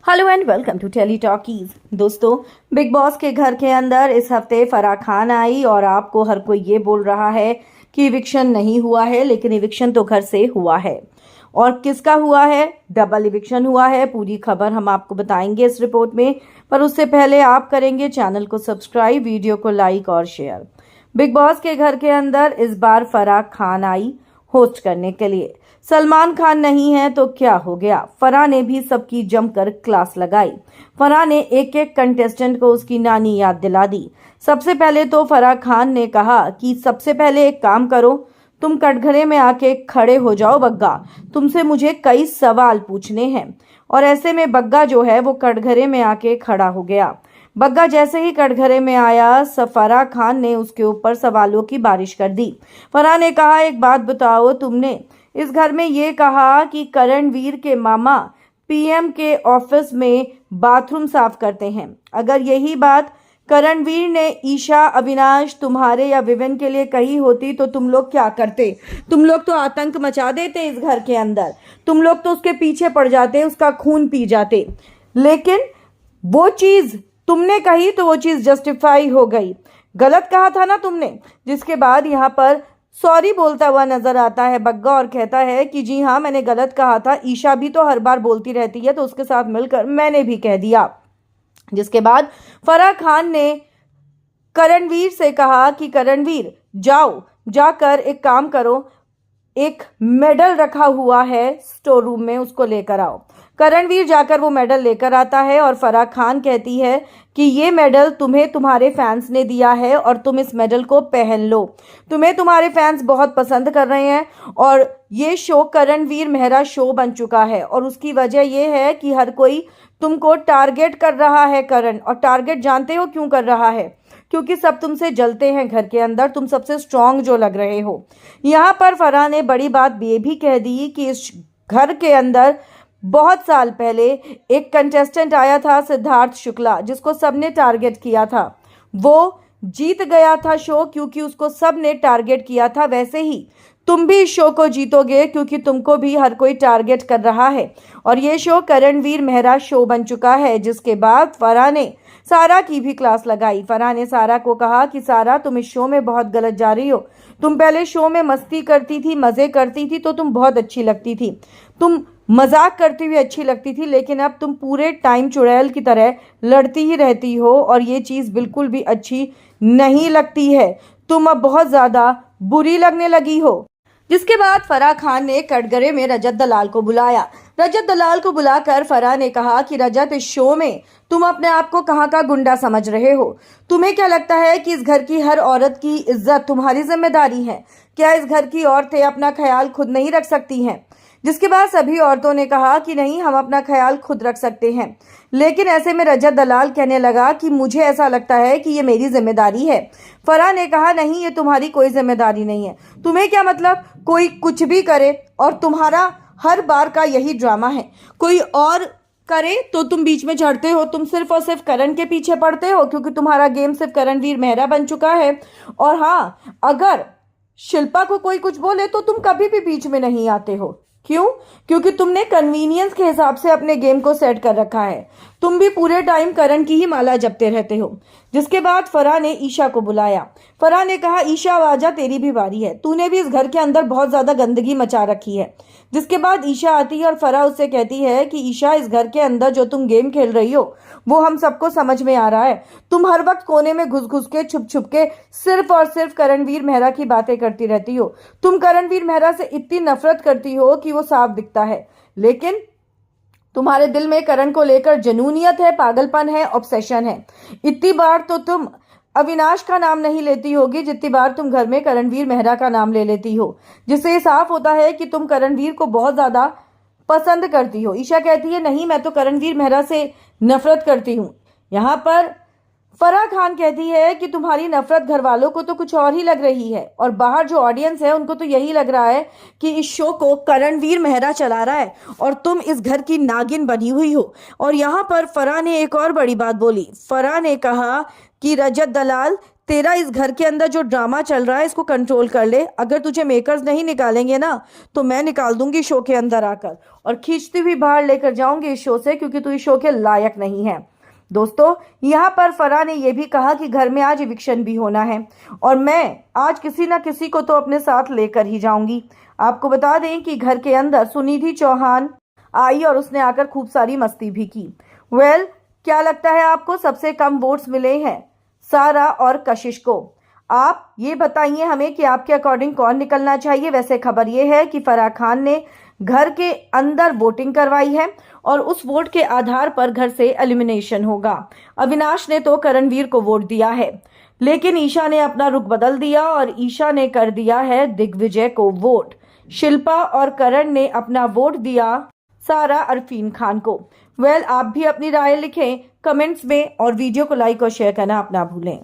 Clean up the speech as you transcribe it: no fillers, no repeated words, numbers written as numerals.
Hello and welcome to Telly Talkies. दोस्तों, Bigg Boss के घर के अंदर इस हफ्ते फराह खान आई और आपको हर कोई ये बोल रहा है कि इविक्शन नहीं हुआ है, लेकिन इविक्शन तो घर से हुआ है। और किसका हुआ है? डबल इविक्शन हुआ है। पूरी खबर हम आपको बताएंगे इस रिपोर्ट में, पर उससे पहले आप करेंगे चैनल को सब्सक्राइब, वीडियो को लाइक और शेयर। बिग बॉस के घर के अंदर इस बार फराह खान आई होस्ट करने के लिए। सलमान खान नहीं है तो क्या हो गया? फराह ने भी सबकी जमकर क्लास लगाई। फराह ने एक एक कंटेस्टेंट को उसकी नानी याद दिला दी। सबसे पहले तो फराह खान ने कहा कि सबसे पहले एक काम करो, तुम कटघरे में आके खड़े हो जाओ बग्गा, तुमसे मुझे कई सवाल पूछने हैं। और ऐसे में बग्गा जो है वो कटघरे में आके खड़ा हो गया। बग्गा जैसे ही कटघरे में आया, फराह खान ने उसके ऊपर सवालों की बारिश कर दी। फराह ने कहा, एक बात बताओ, तुमने इस घर में ये कहा कि करणवीर के मामा पीएम के ऑफिस में बाथरूम साफ करते हैं। अगर यही बात करणवीर ने ईशा, अविनाश, तुम्हारे या विवेन के लिए कही होती तो तुम लोग क्या करते? तुम लोग तो आतंक मचा देते इस घर के अंदर। तुम लोग तो उसके पीछे पड़ जाते, उसका खून पी जाते। लेकिन वो चीज तुमने कही तो वो चीज जस्टिफाई हो गई। गलत कहा था ना तुमने। जिसके बाद यहाँ पर सॉरी बोलता हुआ नजर आता है बग्गा और कहता है कि जी हाँ, मैंने गलत कहा था। ईशा भी तो हर बार बोलती रहती है तो उसके साथ मिलकर मैंने भी कह दिया। जिसके बाद फराह खान ने करणवीर से कहा कि करणवीर जाओ, जाकर एक काम करो, एक मेडल रखा हुआ है स्टोर रूम में, उसको लेकर आओ। करणवीर जाकर वो मेडल लेकर आता है और फराह खान कहती है कि ये मेडल तुम्हें तुम्हारे फैंस ने दिया है और तुम इस मेडल को पहन लो। तुम्हें तुम्हारे फैंस बहुत पसंद कर रहे हैं और ये शो करणवीर मेहरा शो बन चुका है। और उसकी वजह ये है कि हर कोई तुमको टारगेट कर रहा है करण। और टारगेट जानते हो क्यों कर रहा है? क्योंकि सब तुमसे जलते हैं घर के अंदर, तुम सबसे स्ट्रांग जो लग रहे हो। यहाँ पर फराह ने बड़ी बात ये भी कह दी कि इस घर के अंदर बहुत साल पहले एक कंटेस्टेंट आया था, सिद्धार्थ शुक्ला, जिसको सबने टारगेट किया था। वो जीत गया था शो क्योंकि उसको सबने टारगेट किया था। वैसे ही तुम भी इस शो को जीतोगे क्योंकि तुमको भी हर कोई टारगेट कर रहा है। और ये शो करणवीर मेहरा शो बन चुका है। जिसके बाद फराह ने सारा की भी क्लास लगाई। फराह ने सारा को कहा कि सारा, तुम इस शो में बहुत गलत जा रही हो। तुम पहले शो में मस्ती करती थी, मजे करती थी तो तुम बहुत अच्छी लगती थी, तुम मजाक करती हुई अच्छी लगती थी, लेकिन अब तुम पूरे टाइम चुड़ैल की तरह लड़ती ही रहती हो और ये चीज़ बिल्कुल भी अच्छी नहीं लगती है। तुम अब बहुत ज़्यादा बुरी लगने लगी हो। जिसके बाद फराह खान ने कटघरे में रजत दलाल को बुलाया। रजत दलाल को बुलाकर फराह ने कहा कि रजत, इस शो में तुम अपने आप को कहाँ का गुंडा समझ रहे हो? तुम्हें क्या लगता है कि इस घर की हर औरत की इज्जत तुम्हारी जिम्मेदारी है? क्या इस घर की औरतें अपना ख्याल खुद नहीं रख सकती हैं? जिसके बाद सभी औरतों ने कहा कि नहीं, हम अपना ख्याल खुद रख सकते हैं। लेकिन ऐसे में रजत दलाल कहने लगा कि मुझे ऐसा लगता है कि ये मेरी जिम्मेदारी है। फराह ने कहा, नहीं, ये तुम्हारी कोई जिम्मेदारी नहीं है। तुम्हें क्या मतलब कोई कुछ भी करे और तुम्हारा हर बार का यही ड्रामा है। कोई और करे तो तुम बीच में झड़ते हो। तुम सिर्फ और सिर्फ करण के पीछे पड़ते हो क्योंकि तुम्हारा गेम सिर्फ करणवीर मेहरा बन चुका है। और हाँ, अगर शिल्पा को कोई कुछ बोले तो तुम कभी भी बीच में नहीं आते हो। क्यों? क्योंकि तुमने कन्वीनियंस के हिसाब से अपने गेम को सेट कर रखा है। तुम भी पूरे टाइम करण की ही माला जपते रहते हो। जिसके बाद फराह ने ईशा को बुलाया। फराह ने कहा, ईशा आजा, तेरी भी बारी है। तूने भी इस घर के अंदर बहुत ज्यादा गंदगी मचा रखी है। जिसके बाद ईशा आती है और फराह उससे कहती है कि ईशा, इस घर के अंदर जो तुम गेम खेल रही हो वो हम सबको समझ में आ रहा है। तुम हर वक्त कोने में घुस घुस के, छुप छुप के सिर्फ और सिर्फ करणवीर मेहरा की बातें करती रहती हो। तुम करणवीर मेहरा से इतनी नफरत करती हो कि वो साफ दिखता है। लेकिन तुम्हारे दिल में करण को लेकर जुनूनियत है, पागलपन है, ऑब्सेशन है। इतनी बार तो तुम अविनाश का नाम नहीं लेती होगी जितनी बार तुम घर में करणवीर मेहरा का नाम ले लेती हो। जिससे साफ होता है कि तुम करणवीर को बहुत ज्यादा पसंद करती हो। ईशा कहती है, नहीं, मैं तो करणवीर मेहरा से नफरत करती हूँ। यहाँ पर फराह खान कहती है कि तुम्हारी नफरत घर वालों को तो कुछ और ही लग रही है और बाहर जो ऑडियंस है उनको तो यही लग रहा है कि इस शो को करणवीर मेहरा चला रहा है और तुम इस घर की नागिन बनी हुई हो। और यहाँ पर फराह ने एक और बड़ी बात बोली। फराह ने कहा कि रजत दलाल, तेरा इस घर के अंदर जो ड्रामा चल रहा है इसको कंट्रोल कर ले। अगर तुझे मेकर्स नहीं निकालेंगे ना तो मैं निकाल दूंगी शो के अंदर आकर और खींचती हुई बाहर लेकर जाऊंगी इस शो से, क्योंकि तू इस शो के लायक नहीं है। दोस्तों, यहाँ पर फराह ने यह भी कहा कि घर में आज इविक्शन भी होना है और मैं आज किसी ना किसी को तो अपने साथ लेकर ही जाऊंगी। आपको बता दें कि घर के अंदर सुनिधि चौहान आई और उसने आकर खूब सारी मस्ती भी की। क्या लगता है आपको सबसे कम वोट्स मिले हैं सारा और कशिश को? आप ये बताइए हमें कि आपके अकॉर्डिंग कौन निकलना चाहिए। वैसे खबर ये है कि फराह खान ने घर के अंदर वोटिंग करवाई है और उस वोट के आधार पर घर से एलिमिनेशन होगा। अविनाश ने तो करणवीर को वोट दिया है, लेकिन ईशा ने अपना रुख बदल दिया और ईशा ने कर दिया है दिग्विजय को वोट। शिल्पा और करण ने अपना वोट दिया सारा अरफीन खान को। आप भी अपनी राय लिखें कमेंट्स में और वीडियो को लाइक और शेयर करना अपना भूलें।